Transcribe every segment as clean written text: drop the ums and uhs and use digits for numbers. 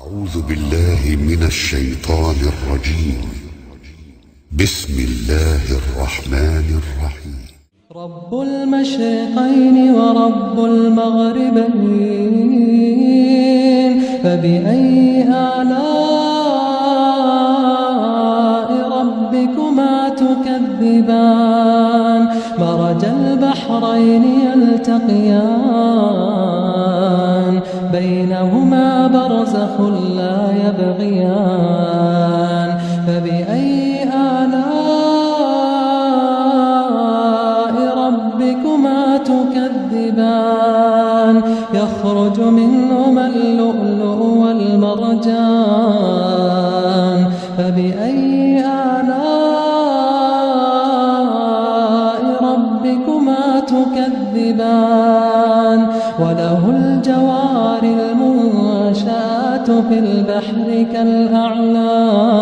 أعوذ بالله من الشيطان الرجيم. بسم الله الرحمن الرحيم. رب المشرقين ورب المغربين، فبأي آلاء ربكما تكذبان؟ مرج البحرين يلتقيان، بينهما برزخ لا يبغيان. فبأي آلاء ربكما تكذبان؟ يخرج منهما اللؤلؤ والمرجان. فبأي آلاء ربكما تكذبان؟ وله الجوار المنشآت في البحر كالأعلام.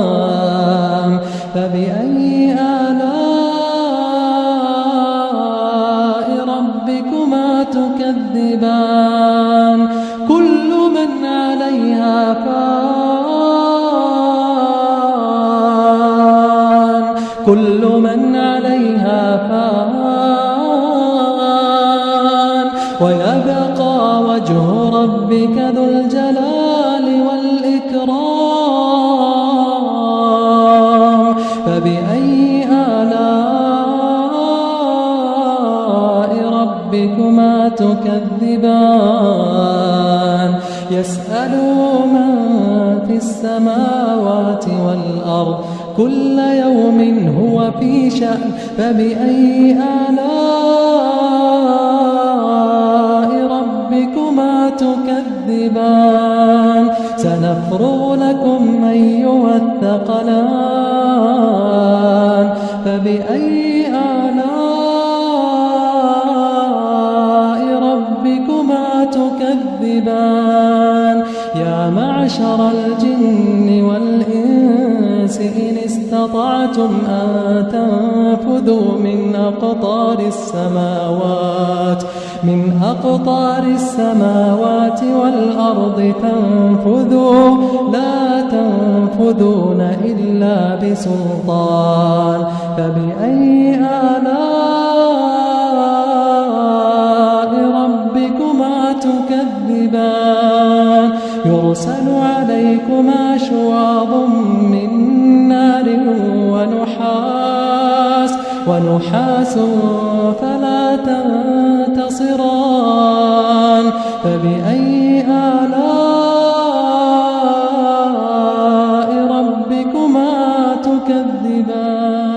فبأي آلاء ربكما تكذبان؟ كل من عليها فان، كل من عليها فان، ويبقى وجه ربك ذو الجلال والإكرام. فبأي آلاء ربكما تكذبان؟ يسأله من في السماوات والأرض، كل يوم هو في شأن. فبأي آلاء ربكما تكذبان؟ سنفرغ لكم أيها الثقلان. فبأي آلاء ربكما تكذبان؟ يا معشر الجن والإنس إن استطعتم أن تنفذوا من أقطار السماوات والأرض فانفذوا، لا تنفذون إلا بسلطان. فبأي آلاء ربكما تكذبان؟ يرسل عليكما شواظ من نار ونحاس فلا تنتصران. فبأي آلاء ربكما تكذبان؟